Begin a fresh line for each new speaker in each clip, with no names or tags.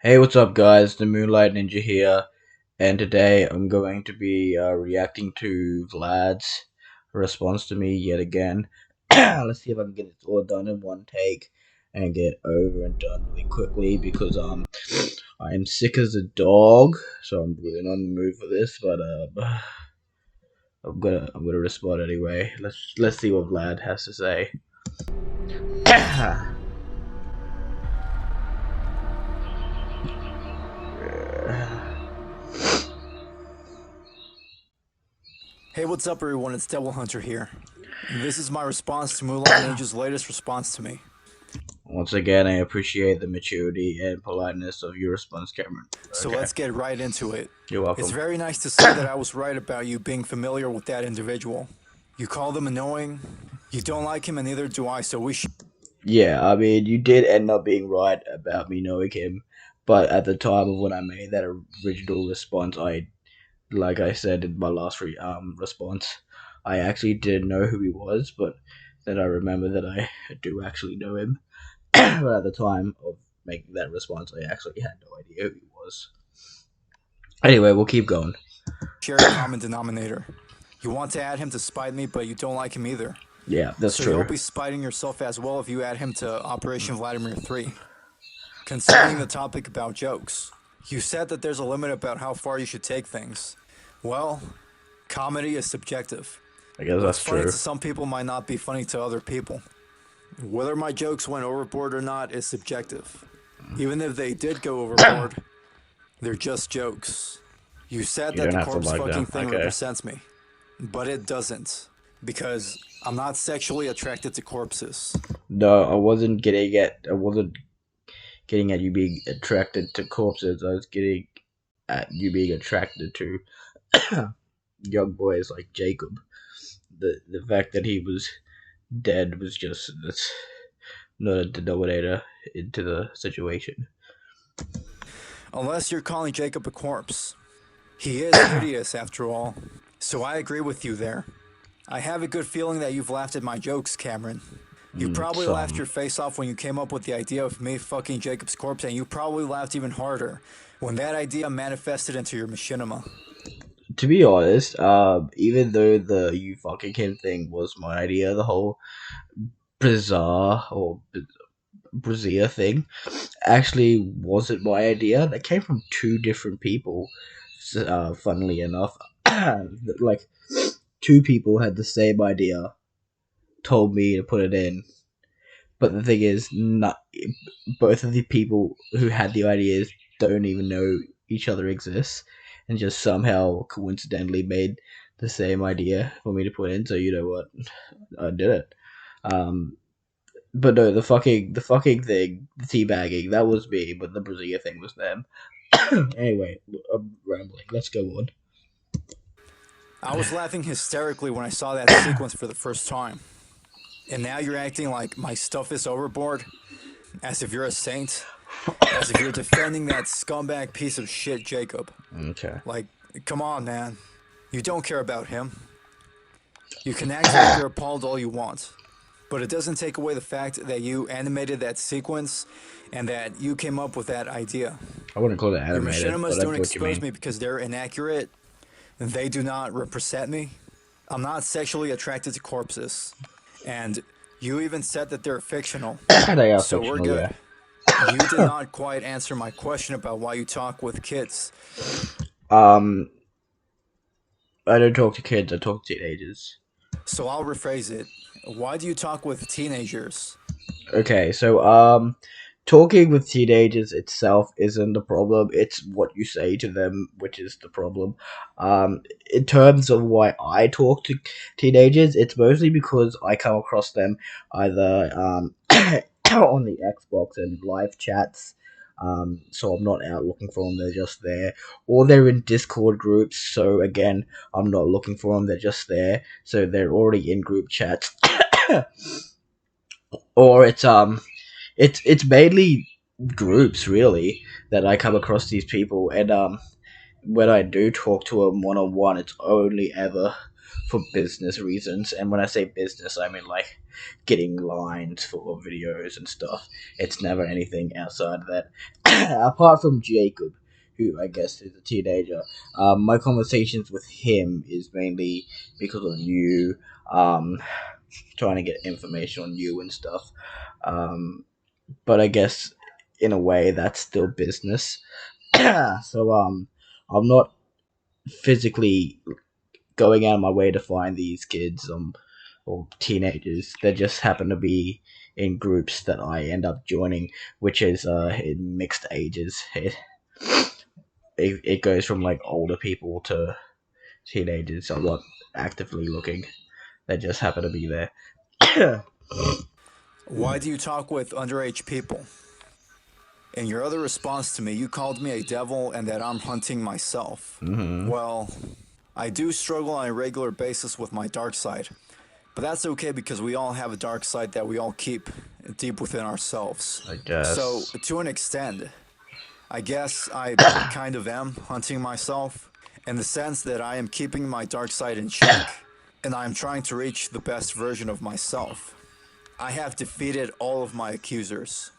Hey, what's up, guys? The Moonlight Ninja here, and today I'm going to be reacting to Vlad's response to me yet again. Let's see if I can get it all done in one take and get over and done really quickly because I am sick as a dog, so I'm really not in the mood for this. But I'm gonna respond anyway. Let's see what Vlad has to say.
Hey, what's up, everyone? It's Devil Hunter here. This is my response to Moonlight Ninja's latest response to me.
Once again, I appreciate the maturity and politeness of your response, Cameron.
So
Okay.
let's get right into it.
You're welcome.
It's very nice to see that I was right about you being familiar with that individual. You call them annoying. You don't like him, and neither do I, so we should.
Yeah, I mean, you did end up being right about me knowing him, but at the time of when I made that original response, like I said in my last response, I actually didn't know who he was, but then I remember that I do actually know him. But at the time of making that response, I actually had no idea who he was. Anyway, we'll keep going.
Share a common denominator. You want to add him to spite me, but you don't like him either.
Yeah, that's
So
true.
you'll be spiting yourself as well if you add him to Operation Vladimir 3. Concerning the topic about jokes, you said that there's a limit about how far you should take things. Well, comedy is subjective.
I guess
What's
that's
funny
true.
to some people might not be funny to other people. Whether my jokes went overboard or not is subjective. Even if they did go overboard, they're just jokes. You said
You
that
don't
the
have to
corpse
like
fucking
them.
thing
Okay.
represents me. But it doesn't. Because I'm not sexually attracted to corpses.
No, I wasn't getting at. I wasn't getting at you being attracted to corpses. I was getting at you being attracted to young boys like Jacob. The fact that he was dead was just that's not a denominator into the situation.
Unless you're calling Jacob a corpse. He is hideous after all. So I agree with you there. I have a good feeling that you've laughed at my jokes, Cameron. You probably laughed your face off when you came up with the idea of me fucking Jacob's corpse, and you probably laughed even harder when that idea manifested into your machinima.
To be honest, even though the you fucking him thing was my idea, the whole bizarre or brazier thing actually wasn't my idea. That came from two different people. Funnily enough, like two people had the same idea, told me to put it in. But the thing is, not both of the people who had the ideas don't even know each other exists, and just somehow coincidentally made the same idea for me to put in. So you know what, I did it. Um, but no, the fucking thing, the teabagging, that was me, but the Brazilia thing was them. Anyway, I'm rambling. Let's go on.
I was laughing hysterically when I saw that sequence for the first time. And now you're acting like my stuff is overboard, as if you're a saint, as if you're defending that scumbag piece of shit, Jacob.
Okay.
Like, come on, man. You don't care about him. You can act like you're appalled all you want. But it doesn't take away the fact that you animated that sequence and that you came up with that idea.
I wouldn't call it
Your
animated,
machinimas
but I
don't
get what you
expose
mean.
me because they're inaccurate. They do not represent me. I'm not sexually attracted to corpses. And you even said that they're fictional.
They are
So we're
fictional,
good.
yeah.
You did not quite answer my question about why you talk with kids.
Um, I don't talk to kids. I talk to teenagers.
So I'll rephrase it. Why do you talk with teenagers?
Okay, so talking with teenagers itself isn't the problem. It's what you say to them which is the problem. In terms of why I talk to teenagers, it's mostly because I come across them either on the Xbox and live chats. So I'm not out looking for them; they're just there, or they're in Discord groups. So again, I'm not looking for them; they're just there. So they're already in group chats, or it's mainly groups really that I come across these people, and when I do talk to them one on one, it's only ever for business reasons. And when I say business, I mean like getting lines for videos and stuff. It's never anything outside of that. Apart from Jacob, who I guess is a teenager, my conversations with him is mainly because of you, trying to get information on you and stuff. Um, but I guess in a way that's still business. So I'm not physically going out of my way to find these kids or teenagers. They just happen to be in groups that I end up joining, which is in mixed ages. It goes from like older people to teenagers. I'm not actively looking. They just happen to be there.
Why do you talk with underage people? In your other response to me, you called me a devil and that I'm hunting myself.
Mm-hmm.
Well, I do struggle on a regular basis with my dark side, but that's okay because we all have a dark side that we all keep deep within ourselves.
I
So,
guess.
to an extent, I guess I kind of am hunting myself in the sense that I am keeping my dark side in check and I am trying to reach the best version of myself. I have defeated all of my accusers.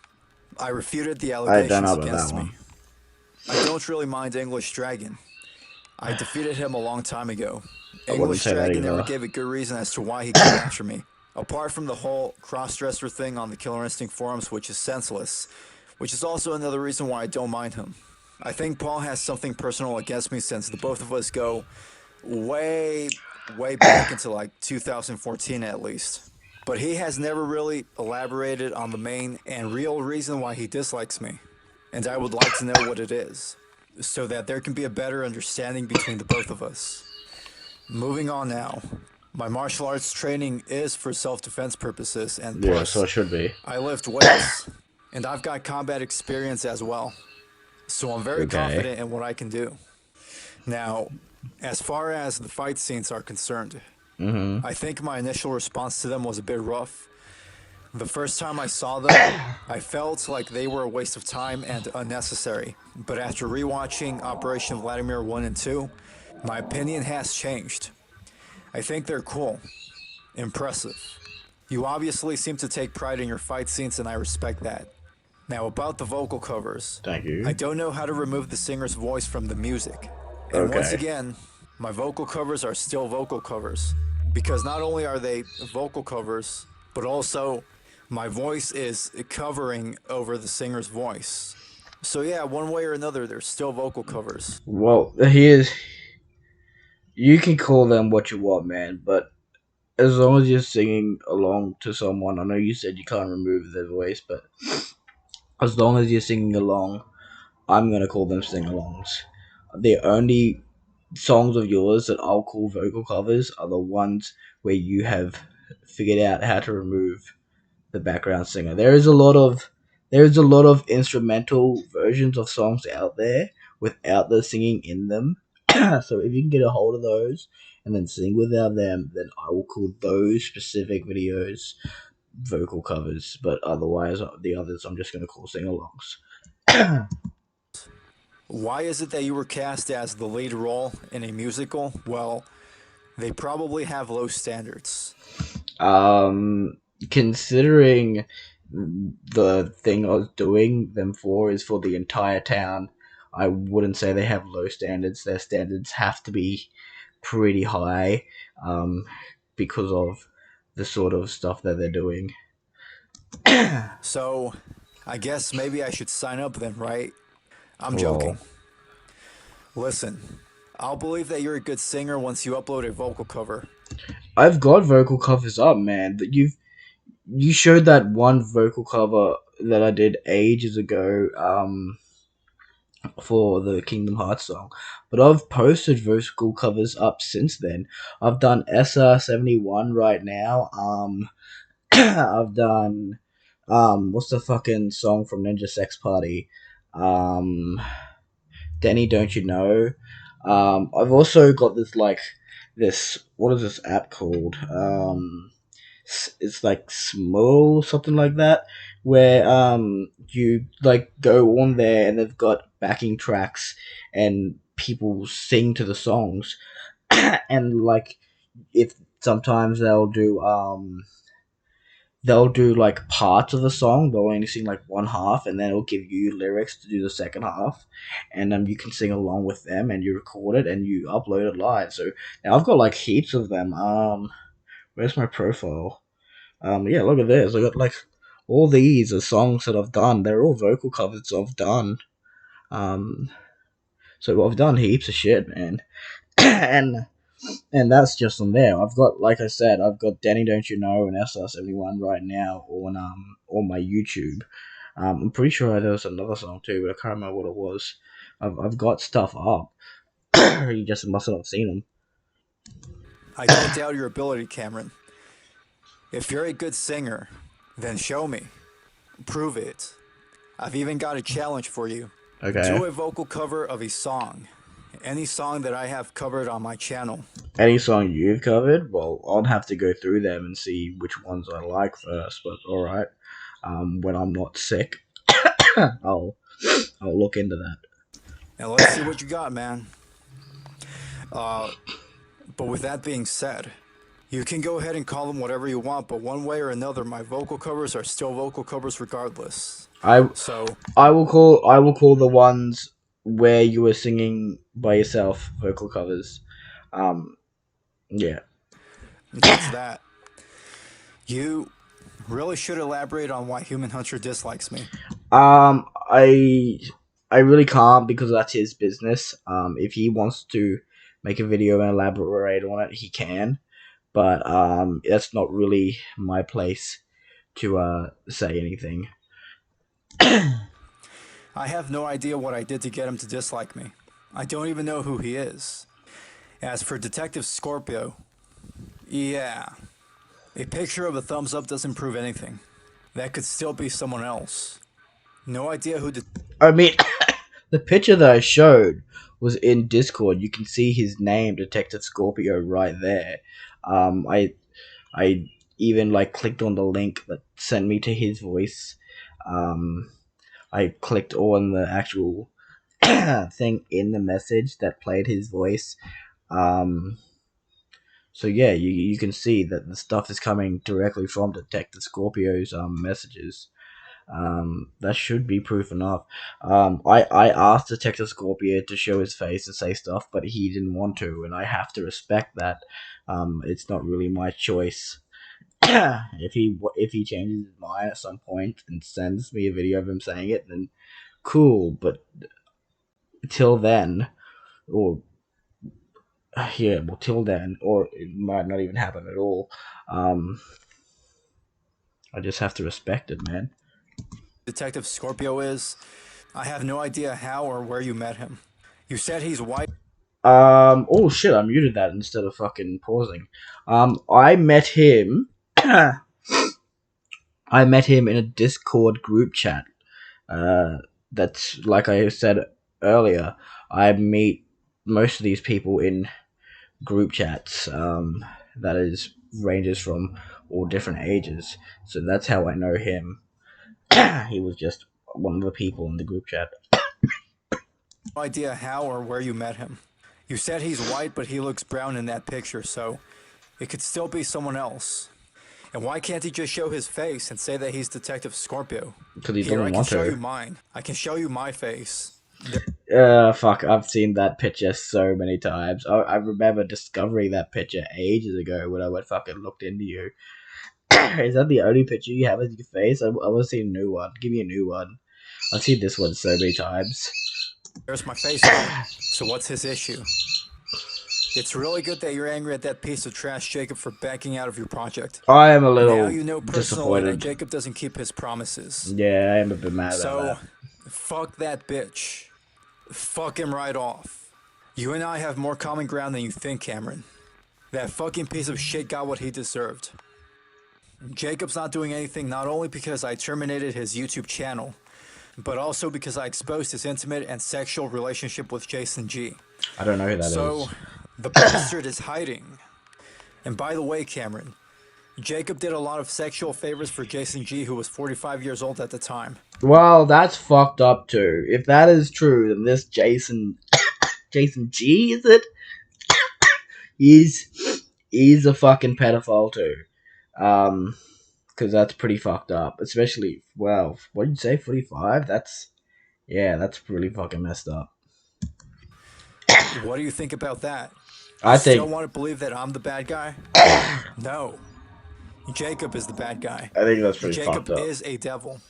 I refuted the
I don't know
allegations
about that
against me.
one.
I don't really mind English Dragon. I defeated him a long time ago.
I wouldn't
English
say that
Dragon never
either.
gave a good reason as to why he came after me. Apart from the whole cross-dresser thing on the Killer Instinct forums, which is senseless, which is also another reason why I don't mind him. I think Paul has something personal against me since the both of us go way, way back into like 2014 at least. But he has never really elaborated on the main and real reason why he dislikes me. And I would like to know what it is, so that there can be a better understanding between the both of us. Moving on now. My martial arts training is for self-defense purposes, and
Yeah, so
plus,
it should be.
I lift weights, and I've got combat experience as well. So I'm very
Okay.
confident in what I can do. Now, as far as the fight scenes are concerned,
Mm-hmm.
I think my initial response to them was a bit rough. The first time I saw them, I felt like they were a waste of time and unnecessary. But after rewatching Operation Vladimir 1 and 2, my opinion has changed. I think they're cool, impressive. You obviously seem to take pride in your fight scenes, and I respect that. Now, about the vocal covers.
Thank
I
you.
don't know how to remove the singer's voice from the music. And once
Okay.
again, my vocal covers are still vocal covers. Because not only are they vocal covers, but also my voice is covering over the singer's voice. So, yeah, one way or another, they're still vocal covers.
Well, here's you can call them what you want, man, but as long as you're singing along to someone, I know you said you can't remove their voice, but as long as you're singing along, I'm gonna call them sing-alongs. The only songs of yours that I'll call vocal covers are the ones where you have figured out how to remove the background singer. There is a lot of instrumental versions of songs out there without the singing in them. So if you can get a hold of those and then sing without them, then I will call those specific videos vocal covers. But otherwise, the others I'm just gonna call sing-alongs.
Why is it that you were cast as the lead role in a musical? Well, they probably have low standards.
Um, Considering the thing I was doing them for is for the entire town, I wouldn't say they have low standards. Their standards have to be pretty high, um, because of the sort of stuff that they're doing.
So, I guess maybe I should sign up then, right? I'm
Well,
joking. Listen, I'll believe that you're a good singer once you upload a vocal cover.
I've got vocal covers up, man. That you showed that one vocal cover that I did ages ago. For the Kingdom Hearts song, but I've posted vocal covers up since then. I've done SR71 right now. I've done what's the fucking song from Ninja Sex Party? Um, Denny, don't you know? I've also got this what is this app called? It's like small something like that, where you like go on there and they've got backing tracks and people sing to the songs, and like if sometimes they'll do like parts of the song. They'll only sing like one half, and then it'll give you lyrics to do the second half, and you can sing along with them, and you record it and you upload it live. So now I've got like heaps of them. Where's my profile? Yeah, look at this. I got like all these are songs that I've done. They're all vocal covers I've done. Um, so I've done heaps of shit, man. and and that's just on there. I've got, like I said, I've got Danny Don't You Know and SR71 right now on my YouTube. I'm pretty sure there was another song too, but I can't remember what it was. I've got stuff up. You just must not have seen them.
I don't doubt your ability, Cameron. If you're a good singer, then show me. Prove it. I've even got a challenge for you.
Okay.
Do a vocal cover of a song. Any song that I have covered on my channel.
Any song you've covered? Well, I'll have to go through them and see which ones I like first. But all right. When I'm not sick, I'll I'll look into that.
Now let's see what you got, man. But with that being said, you can go ahead and call them whatever you want, but one way or another, my vocal covers are still vocal covers regardless.
I
So,
I will call the ones where you were singing by yourself vocal covers. Um, yeah.
that's that. You really should elaborate on why Human Hunter dislikes me.
Um, I I really can't because that's his business. If he wants to make a video and elaborate on it, he can. But that's not really my place to say anything.
I have no idea what I did to get him to dislike me. I don't even know who he is. As for Detective Scorpio, yeah, a picture of a thumbs up doesn't prove anything. That could still be someone else. No idea who.
I mean, the picture that I showed was in Discord. You can see his name, Detective Scorpio, right there. I even like clicked on the link that sent me to his voice. Um, I clicked on the actual thing in the message that played his voice. Um, so yeah, you can see that the stuff is coming directly from Detective Scorpio's messages. That should be proof enough. I asked Detective Scorpio to show his face and say stuff, but he didn't want to, and I have to respect that. It's not really my choice. If he changes his mind at some point and sends me a video of him saying it, then cool. But till then, or yeah, well, till then, or it might not even happen at all. Um, I just have to respect it, man.
Detective Scorpio is. I have no idea how or where you met him. You said he's white.
Oh shit! I muted that instead of fucking pausing. I met him. I met him in a Discord group chat. Uh, that's like I said earlier. I meet most of these people in group chats. That is ranges from all different ages. So that's how I know him. He was just one of the people in the group chat.
No idea how or where you met him. You said he's white, but he looks brown in that picture, so it could still be someone else. And why can't he just show his face and say that he's Detective Scorpio?
Because he
Here, I
doesn't
can
want
show you
to.
mine. I can show you my face.
Fuck, I've seen that picture so many times. I remember discovering that picture ages ago when I went fucking looked into you. Is that the only picture you have of your face? I want to see a new one. Give me a new one. I've seen this one so many times.
There's my face on it. So what's his issue? It's really good that you're angry at that piece of trash, Jacob, for backing out of your project.
I am a
Now
little
you know personally that
disappointed.
Jacob doesn't keep his promises.
Yeah, I am a bit mad about
So,
that.
fuck that bitch. Fuck him right off. You and I have more common ground than you think, Cameron. That fucking piece of shit got what he deserved. Jacob's not doing anything not only because I terminated his YouTube channel, but also because I exposed his intimate and sexual relationship with Jason G.
I don't know who that
So,
is.
the bastard is hiding. And by the way, Cameron, Jacob did a lot of sexual favors for Jason G, who was 45 years old at the time.
Well, that's fucked up too. If that is true, then Jason G, is it? He's He's a fucking pedophile too. Um, because that's pretty fucked up. Especially, well, what did you say, 45? That's, yeah, that's really fucking messed up.
What do you think about that? You
I
still
think,
want to believe that I'm the bad guy?
I
No. Jacob is the bad guy.
think that's pretty
Jacob
fucked up.
is a devil.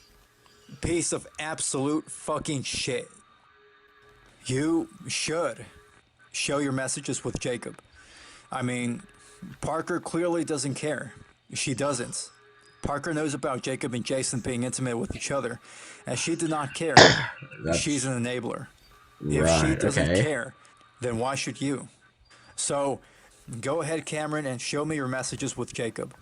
Piece of absolute fucking shit. You should show your messages with Jacob. I mean, Parker clearly doesn't care. She doesn't. Parker knows about Jacob and Jason being intimate with each other, and she did not care. She's
That's
an enabler. If she
right.
doesn't
Okay.
care, then why should you? So, go ahead, Cameron, and show me your messages with Jacob.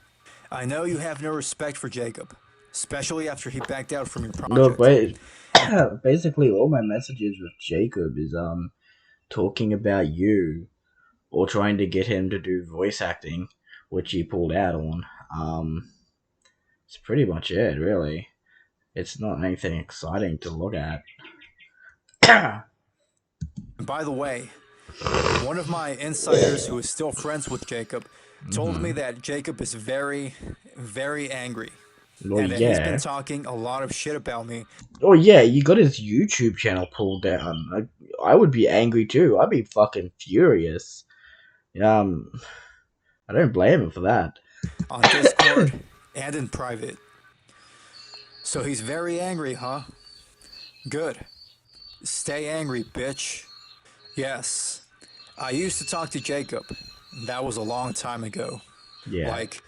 I know you have no respect for Jacob, especially after he backed out from your
Look,
project.
wait. Basically, all my messages with Jacob is talking about you or trying to get him to do voice acting, which he pulled out on. It's pretty much it, really. It's not anything exciting to look at.
And by the way, one of my insiders who is still friends with Jacob told me
Mm-hmm.
that Jacob is very, very angry
Well,
and that he's been
yeah.
talking a lot of shit about me.
Oh, yeah, you got his YouTube channel pulled down. I would be angry too. I'd be fucking furious. Um, I don't blame him for that.
On Discord and in private. So he's very angry, huh? Good. Stay angry, bitch. Yes. I used to talk to Jacob. That was a long time ago.
Yeah.
Like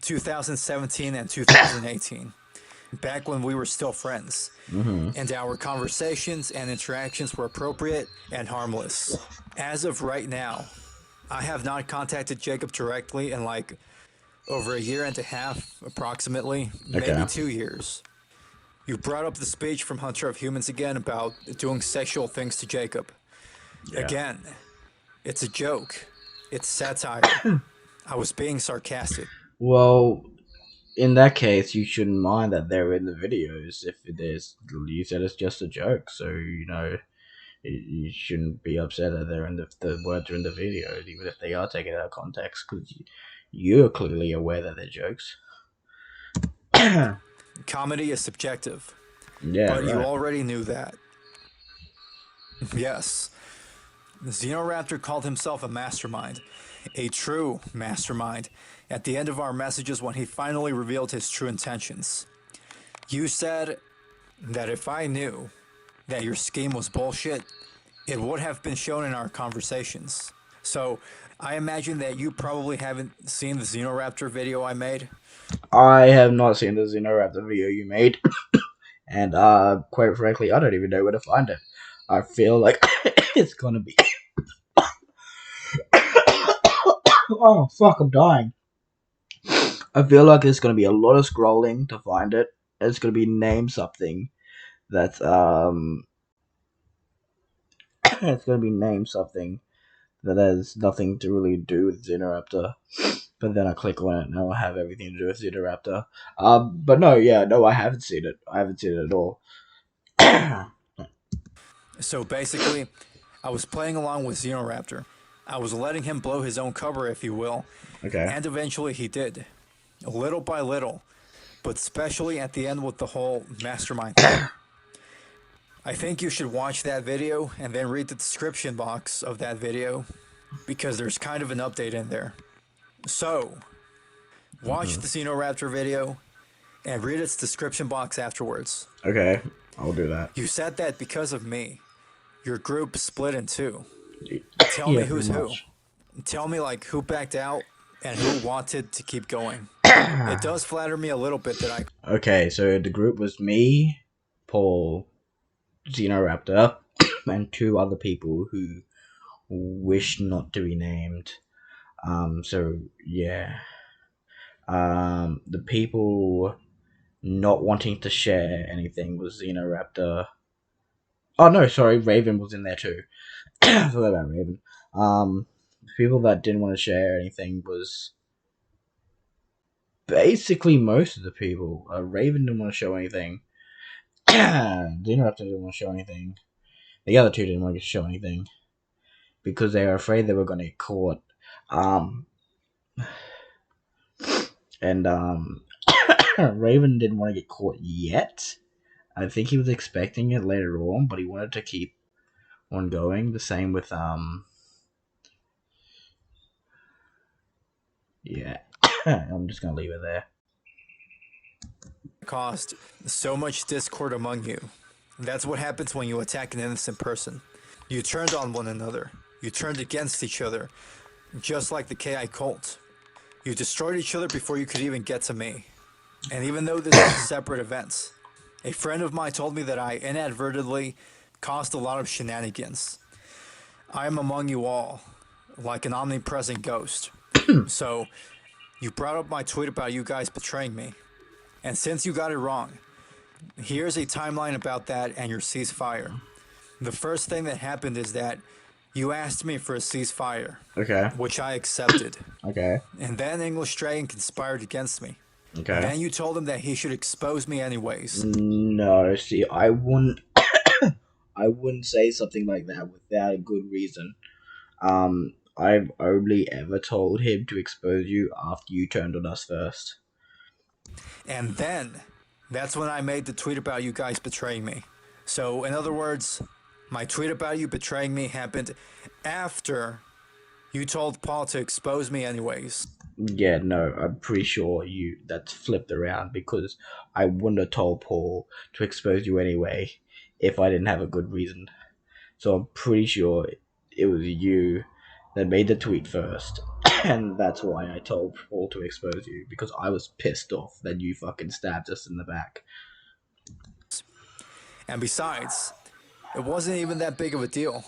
2017 and 2018. Back when we were still friends.
Mm-hmm.
And our conversations and interactions were appropriate and harmless. As of right now, I have not contacted Jacob directly in like over a year and a half, approximately, maybe
Okay.
2 years. You brought up the speech from Hunter of Humans again about doing sexual things to Jacob.
Yeah.
Again, it's a joke. It's satire. I was being sarcastic.
Well, in that case, you shouldn't mind that they're in the videos. If it is, you said it's just a joke, so you shouldn't be upset that they're in the words are in the videos, even if they are taken out of context, because you're clearly aware that they're jokes. Yeah,
Comedy is subjective, but you
right.
already knew that. Yes, Xenoraptor called himself a mastermind, a true mastermind, at the end of our messages when he finally revealed his true intentions. You said that if I knew that your scheme was bullshit, it would have been shown in our conversations. So I imagine that you probably haven't seen the Xenoraptor video I made.
I have not seen the Xenoraptor video you made, and quite frankly, I don't even know where to find it. I feel like it's gonna be. Oh fuck! I'm dying. I feel like there's gonna be a lot of scrolling to find it. It's gonna be name something that's it's gonna be name something that has nothing to really do with Xenoraptor. But then I click on it and I'll have everything to do with Xenoraptor. But no, yeah, no, I haven't seen it. I haven't seen it at all.
So basically, I was playing along with Xenoraptor. I was letting him blow his own cover, if you will,
Okay.
and eventually he did. Little by little, but especially at the end with the whole mastermind thing. I think you should watch that video and then read the description box of that video because there's kind of an update in there. So, watch
Hmm.
the Xenoraptor video and read its description box afterwards.
Okay, I'll do that.
You said that because of me, your group split in two. Tell
Yeah,
me
pretty
who's who.
much.
Tell me like who backed out and who wanted to keep going. It does flatter me a little bit that I
Okay, so the group was me, Paul, Xenoraptor, and two other people who wish not to be named. So yeah. The people not wanting to share anything was Xenoraptor. Oh no, sorry, Raven was in there too. I forgot about Raven. The people that didn't want to share anything was basically most of the people. Raven didn't want to show anything. Xenoraptor didn't want to show anything. The other two didn't want to show anything because they were afraid they were going to get caught. Um, And Raven didn't want to get caught yet. I think he was expecting it later on, but he wanted to keep on going. The same with yeah. I'm just gonna leave it there.
caused so much discord among you. That's what happens when you attack an innocent person. You turned on one another. You turned against each other, just like the KI cult. You destroyed each other before you could even get to me. And even though this is a separate event, a friend of mine told me that I inadvertently caused a lot of shenanigans. I am among you all, like an omnipresent ghost. So, you brought up my tweet about you guys betraying me. And since you got it wrong, here's a timeline about that and your ceasefire. The first thing that happened is that you asked me for a ceasefire,
Okay.
which I accepted.
Okay.
And then English Dragon conspired against me.
Okay.
Then you told him that he should expose me anyways.
No, see, I wouldn't. I wouldn't say something like that without a good reason. I've only ever told him to expose you after you turned on us first.
And then, that's when I made the tweet about you guys betraying me. So, in other words, my tweet about you betraying me happened after you told Paul to expose me anyways.
Yeah, no, I'm pretty sure you that's flipped around because I wouldn't have told Paul to expose you anyway if I didn't have a good reason. So I'm pretty sure it was you that made the tweet first. And that's why I told Paul to expose you because I was pissed off that you fucking stabbed us in the back.
And besides, it wasn't even that big of a deal.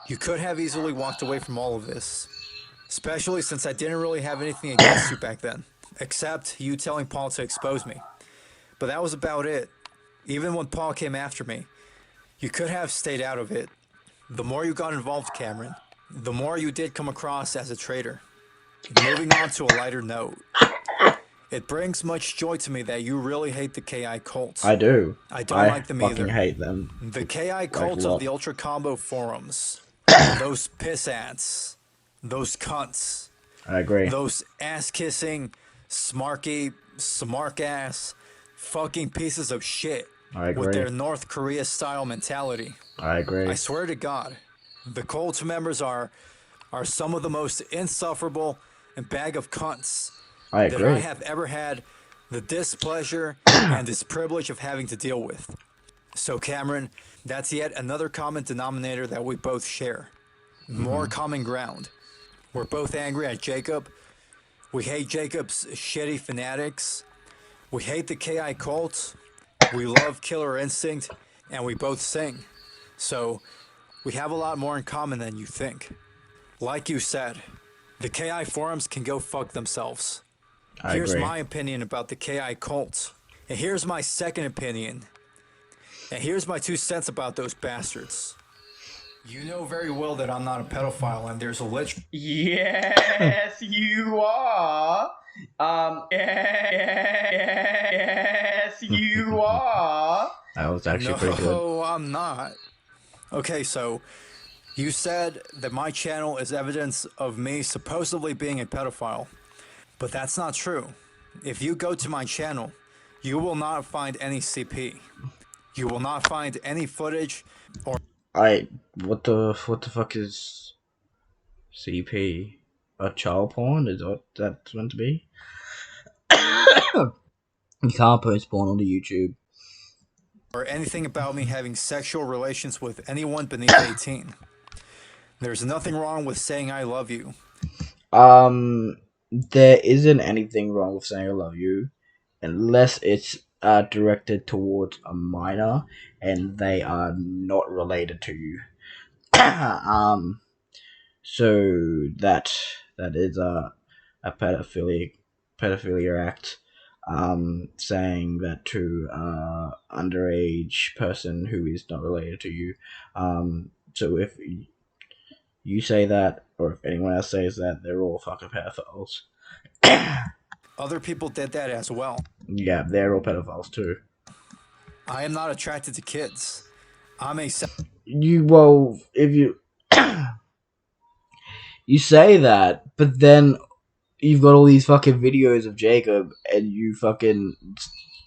You could have easily walked away from all of this. Especially since I didn't really have anything against you back then, except you telling Paul to expose me. But that was about it. Even when Paul came after me, you could have stayed out of it. The more you got involved, Cameron, the more you did come across as a traitor. Moving on to a lighter note, it brings much joy to me that you really hate the KI cult.
I do.
I don't
I
like them
fucking
either.
hate them.
The KI
Like a
cult of
lot.
the Ultra Combo forums. Those piss ants. Those cunts.
I agree.
Those ass kissing, smarky, smark ass, fucking pieces of shit
I
with
agree.
their North Korea style mentality.
I agree.
I swear to God, the cult members are some of the most insufferable and bag of cunts
I
that I
agree.
have ever had the displeasure and disprivilege of having to deal with. So, Cameron, that's yet another common denominator that we both share. More common ground. We're both angry at Jacob. We hate Jacob's shitty fanatics. We hate the KI cult. We love Killer Instinct. And we both sing. So, we have a lot more in common than you think. Like you said, the KI forums can go fuck themselves.
I
Here's
agree.
my opinion about the KI cult. And here's my second opinion. And here's my 2 cents about those bastards. You know very well that I'm not a pedophile, and there's a lich.
Yes, you are. Yes, you are. That was actually pretty good.
No, I'm not. Okay, so you said that my channel is evidence of me supposedly being a pedophile, but that's not true. If you go to my channel, you will not find any CP. You will not find any footage or
What the fuck is CP? A child porn? Is what that's meant to be? You can't post porn on the YouTube.
anything about me having sexual relations with anyone beneath 18. There's nothing wrong with saying I love you.
There isn't anything wrong with saying I love you, unless it's directed towards a minor and they are not related to you. So that is a pedophilia act. Saying that to underage person who is not related to you. So if you say that, or if anyone else says that, they're all fucking pedophiles.
Other people did that as well.
Yeah, they're all pedophiles too.
I am not attracted to kids. I'm a
If you you say that, but then you've got all these fucking videos of Jacob, and you fucking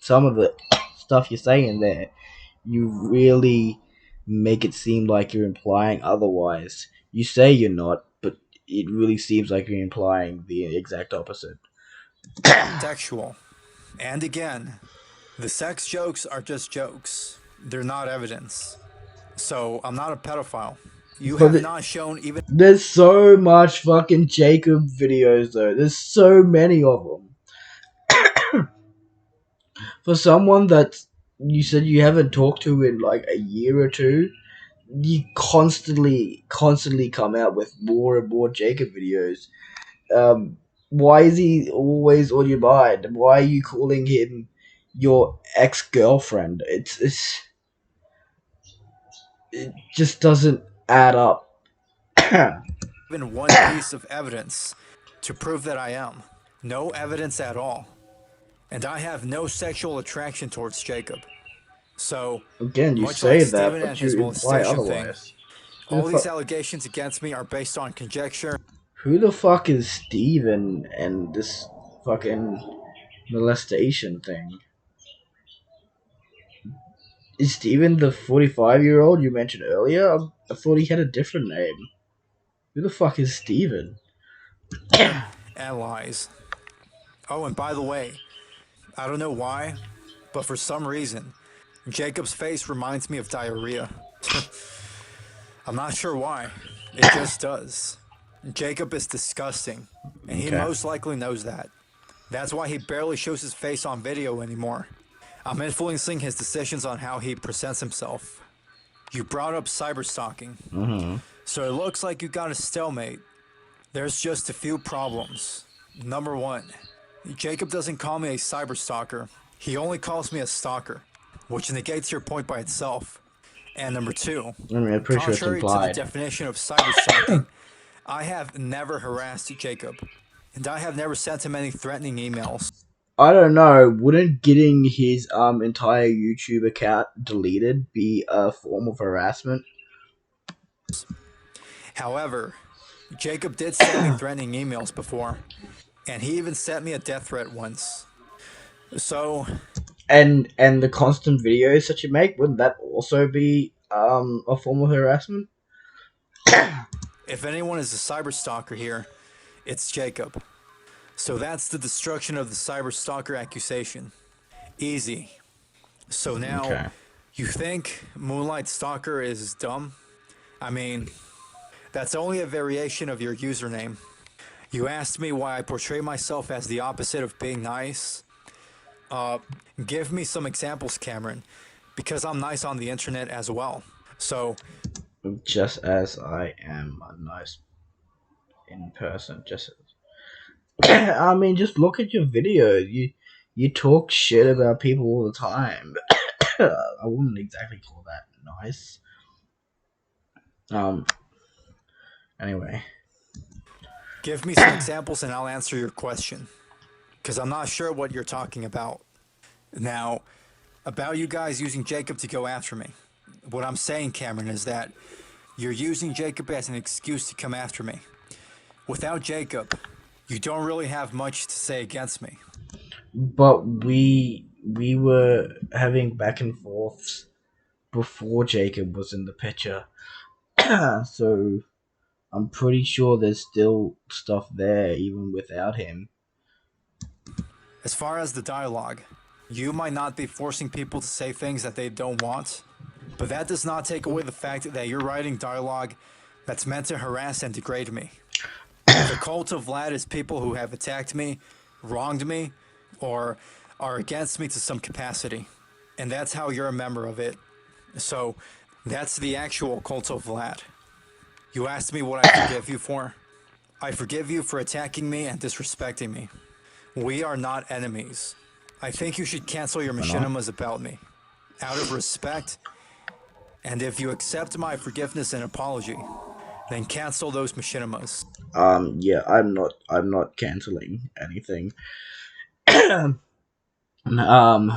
some of the stuff you're saying there, you really make it seem like you're implying otherwise. You say you're not, but it really seems like you're implying the exact opposite.
sexual. And again, the sex jokes are just jokes. They're not evidence. So I'm not a pedophile. You
But
have not shown even
there's so much fucking Jacob videos though. There's so many of them. For someone that you said you haven't talked to in like a year or two, you constantly come out with more and more Jacob videos. Um, why is he always on your mind? Why are you calling him your ex girlfriend? It just doesn't add up.
one piece of evidence to prove that I am. No evidence at all. And I have no sexual attraction towards Jacob. So,
Again, you
much like
say that,
Steven and
but you
his
imply
molestation thing,
otherwise. Who the
all these
fuck?
allegations against me are based on conjecture.
Who the fuck is Steven and this fucking molestation thing? Is Steven the 45-year-old you mentioned earlier? I thought he had a different name. Who the fuck is Steven?
And lies. Oh, and by the way, I don't know why, but for some reason, Jacob's face reminds me of diarrhea. I'm not sure why. It just does. Jacob is disgusting, and he
Okay.
most likely knows that. That's why he barely shows his face on video anymore. I'm influencing his decisions on how he presents himself. You brought up cyberstalking,
Mm-hmm.
so it looks like you got a stalemate. There's just a few problems. Number one, Jacob doesn't call me a cyberstalker. He only calls me a stalker, which negates your point by itself. And number two,
I mean, I'm pretty sure it's
contrary to the
implied.
definition of cyberstalking, I have never harassed Jacob, and I have never sent him any threatening emails.
I don't know. Wouldn't getting his entire YouTube account deleted be a form of harassment?
However, Jacob did send me threatening emails before, and he even sent me a death threat once. So,
And the constant videos that you make, wouldn't that also be a form of harassment?
if anyone is a cyberstalker here, it's Jacob. So that's the destruction of the cyberstalker accusation. Easy. So now,
Okay.
you think Moonlight Stalker is dumb? I mean, that's only a variation of your username. You asked me why I portray myself as the opposite of being nice. Uh, Give me some examples, Cameron, because I'm nice on the internet as well. So,
Just as I am a nice in person, just I mean, just look at your videos. You talk shit about people all the time. I wouldn't exactly call that nice. Um. Anyway,
give me some examples and I'll answer your question, because I'm not sure what you're talking about. Now, about you guys using Jacob to go after me. What I'm saying, Cameron, is that you're using Jacob as an excuse to come after me. Without Jacob, you don't really have much to say against me.
but we were having back and forths before Jacob was in the picture, so I'm pretty sure there's still stuff there even without him.
As far as the dialogue, you might not be forcing people to say things that they don't want, but that does not take away the fact that you're writing dialogue that's meant to harass and degrade me. The cult of Vlad is people who have attacked me, wronged me, or are against me to some capacity. And that's how you're a member of it. So, that's the actual cult of Vlad. You asked me what I forgive you for? I forgive you for attacking me and disrespecting me. We are not enemies. I think you should cancel your
Or not?
machinimas about me. Out of respect, and if you accept my forgiveness and apology, then cancel those machinimas.
Yeah, I'm not canceling anything. um,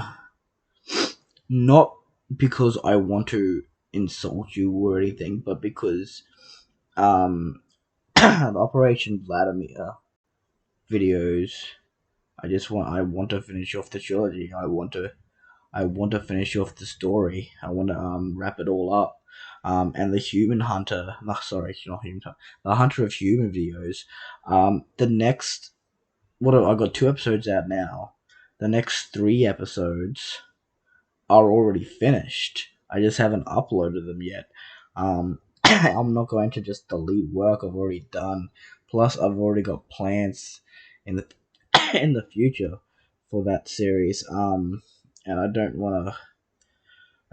not because I want to insult you or anything, but because um, Operation Vladimir videos. I want to finish off the trilogy. I want to finish off the story. I want to wrap it all up. And the Human Hunter, no, sorry, not Human Hunter, the Hunter of Human videos. The next, I got 2 episodes out now. The next 3 episodes are already finished. I just haven't uploaded them yet. I'm not going to just delete work I've already done. Plus, I've already got plans in the in the future for that series. And I don't want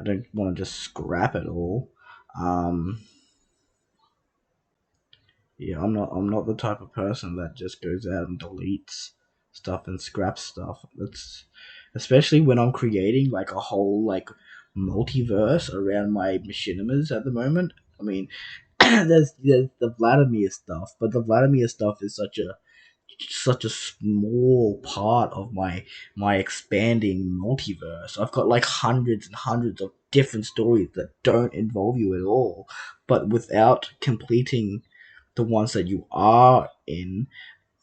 to just scrap it all. Um, yeah, I'm not the type of person that just goes out and deletes stuff and scraps stuff. That's especially when I'm creating like a whole like multiverse around my machinimas at the moment. I mean, there's the Vladimir stuff, but the Vladimir stuff is such a small part of my expanding multiverse. I've got like hundreds and hundreds of different stories that don't involve you at all, but without completing the ones that you are in,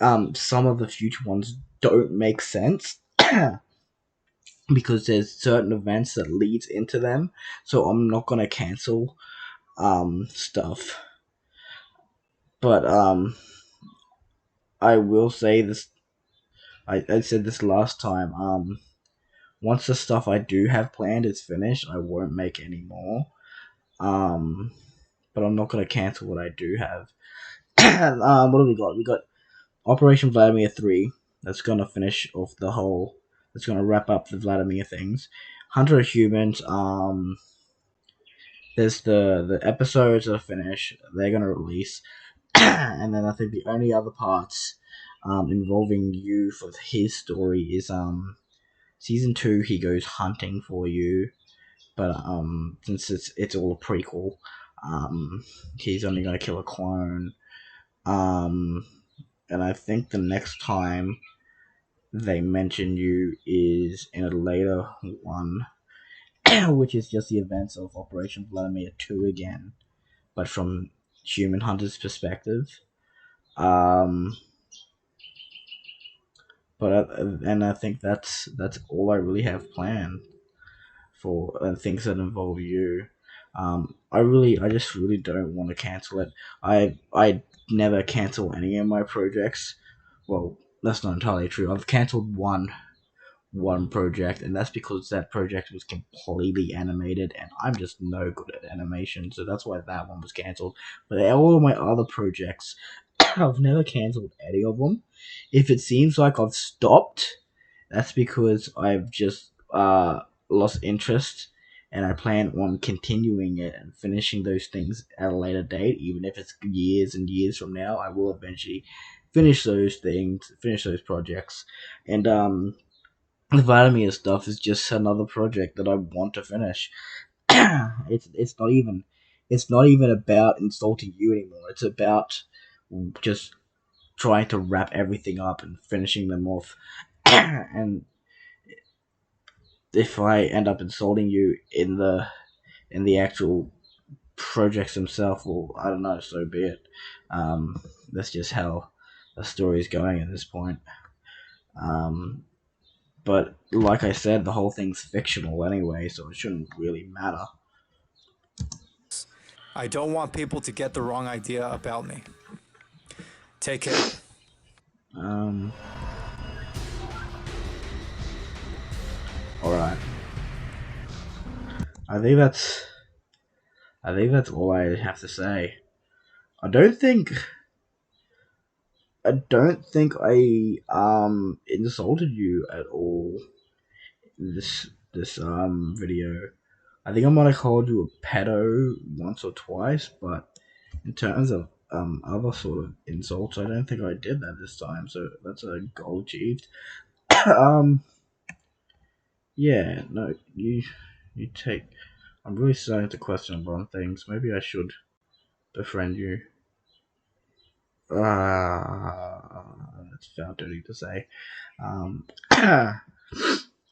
some of the future ones don't make sense because there's certain events that leads into them. So I'm not gonna cancel stuff, but I will say this. I said this last time. Once the stuff I do have planned is finished, I won't make any more. Um, but I'm not gonna cancel what I do have. What do we got? We got Operation Vladimir 3. That's gonna finish off the whole. That's gonna wrap up the Vladimir things. Hunter of Humans. There's the episodes that are finished. They're gonna release, and then I think the only other parts involving you for his story is season 2. He goes hunting for you, but since it's all a prequel, he's only gonna kill a clone. Um, and I think the next time they mention you is in a later one, which is just the events of Operation Vladimir 2 again, but from Human Hunter's perspective. Um, and I think that's all I really have planned for things that involve you. I just really don't want to cancel it. I never cancel any of my projects. Well, that's not entirely true. I've cancelled one project, and that's because that project was completely animated, and I'm just no good at animation, so that's why that one was cancelled. But all of my other projects, I've never cancelled any of them. If it seems like I've stopped, that's because I've just lost interest, and I plan on continuing it and finishing those things at a later date, even if it's years and years from now. I will eventually finish those things, finish those projects, and the Vladimir stuff is just another project that I want to finish. It's not even about insulting you anymore. It's about just trying to wrap everything up and finishing them off. And if I end up insulting you in the actual projects themselves, well, I don't know. So be it. That's just how the story is going at this point. Um, but like I said, the whole thing's fictional anyway, so it shouldn't really matter.
I don't want people to get the wrong idea about me. Take care.
Um, all right. I think that's I think that's all I have to say. I don't think I don't think I insulted you at all in this video. I think I might have called you a pedo once or twice, but in terms of other sort of insults, I don't think I did that this time. So that's a goal achieved. um, yeah, no, you take. I'm really starting to question upon things. Maybe I should befriend you. That's foul dirty to say. I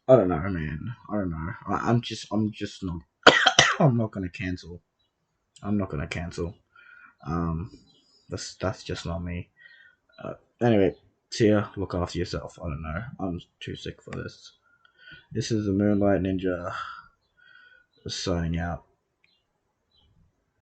don't know, man. I don't know. I'm just not. I'm not gonna cancel. I'm not gonna cancel. Um, that's just not me. Anyway, See ya. Look after yourself. I don't know. I'm too sick for this. This is the Moonlight Ninja signing out.